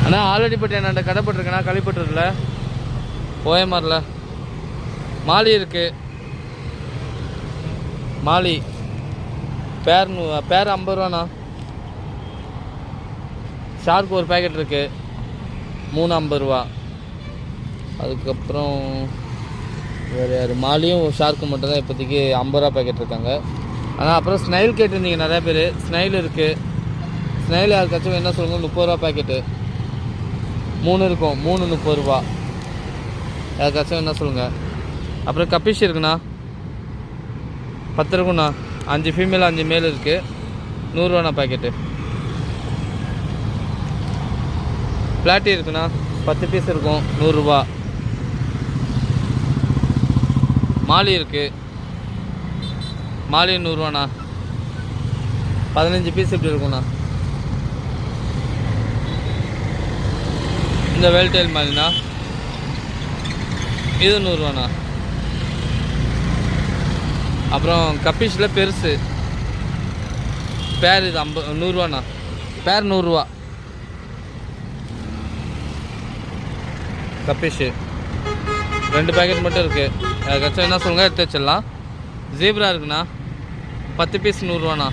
அண்ணா ஆல்ரெடிப்பட்டு என்ன கடைப்பட்டுருக்கேண்ணா களிப்பட்டுல ஓஎம்ஆரில் மாலி இருக்குது. மாலி பேர் 50 ரூபாண்ணா. ஷார்க் ஒரு பேக்கெட் இருக்குது 350 ரூபா. அதுக்கப்புறம் வேறு யார் மாலியும் ஷார்க்கு மட்டும் தான் இப்போதைக்கு 50 ரூபா பேக்கெட் இருக்காங்க. ஆனால் அப்புறம் ஸ்னைல் கேட்டிருந்தீங்க நிறையா பேர். ஸ்னைல் இருக்குது. ஸ்னைல் யாருக்காச்சும் என்ன சொல்லுங்கள் 30 ரூபா பேக்கெட்டு 3 இருக்கும். 3 30 ரூபா. யாருக்காச்சும் என்ன சொல்லுங்கள். அப்புறம் கப்பிஷ் இருக்குண்ணா 10 இருக்குண்ணா. 5 ஃபீமேல் 5 மேல் இருக்குது. 100 ரூபாண்ணா பேக்கெட்டு. பிளாட்டி இருக்குண்ணா 10 பீஸ் இருக்கும் 100 ரூபா. மாலி இருக்குது. மாலி 100 ரூபாண்ணா. 15 பீஸ் இப்படி இருக்குண்ணா. இந்த வெல்டெயில் மாலிண்ணா இது 100 ரூபாண்ணா. அப்புறம் கப்பிஷில் பெருசு பேர் இது 100 ரூபாண்ணா. பேர் 100 ரூபா. கப்பிஷு 2 பேக்கெட் மட்டும் இருக்குது. அதுக்காச்சும் என்ன சொல்லுங்கள் எடுத்து வச்சிடலாம். ஜீப்ரா இருக்குண்ணா 10 பீஸ் 100 ரூபாண்ணா.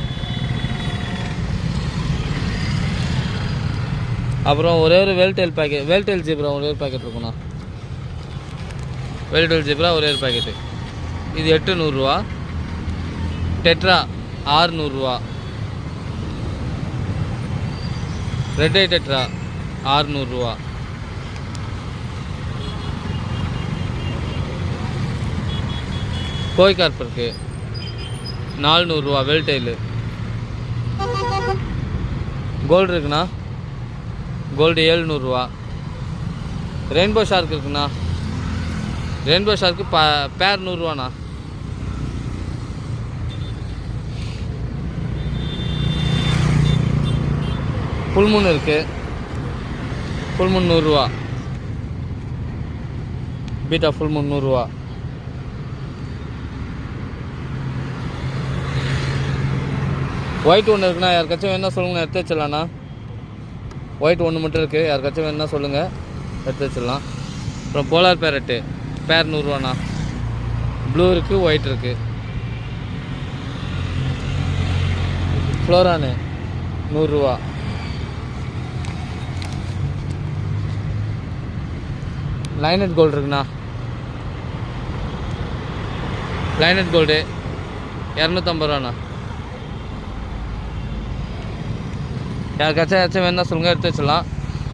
அப்புறம் ஒரே ஒரு வேல்டெயில் பேக்கெட் வேல்டெயில் ஜீப்ரா ஒரே ஒரு பேக்கெட் இருக்குண்ணா. வேல்டெயில் ஜீப்ரா ஒரே ஒரு பேக்கெட்டு. இது 800 ரூபா. டெட்ரா 600 ரூபா. ரெட் ஐ டெட்ரா 600 ரூபா. கோய் கார்ப் இருக்குது 400 ரூபா. வெல்டெயிலு. கோல்டு இருக்குண்ணா. கோல்டு 700 ரூபா. ரெயின்போ ஷார்க் இருக்குண்ணா. ரெயின்போ ஷார்க்கு பேர் 100 ரூபாண்ணா. ஃபுல்மூன் இருக்குது. ஃபுல்மூன் 100 ரூபா. பீட்டா ஃபுல்மூன் 100 ரூபா. ஒயிட் ஒன்று இருக்குண்ணா. யாருக்காச்சும் என்ன சொல்லுங்கள் எடுத்து வச்சிடலாண்ணா. ஒயிட் ஒன்று மட்டும் இருக்குது. யாருக்காச்சும் என்ன சொல்லுங்கள் எடுத்து வச்சிடலாம். அப்புறம் போலார் பேரட்டு பேர் 100 ரூபாண்ணா. ப்ளூ இருக்குது ஒயிட் இருக்குது. ஃப்ளோரானு 100 ரூபா. லைனட் கோல்டு இருக்குண்ணா. லைனட் கோல்டு 250 ரூபாண்ணா. யாருக்காச்சும் வேணா சொல்லுங்கள் எடுத்து வச்சிடலாம்.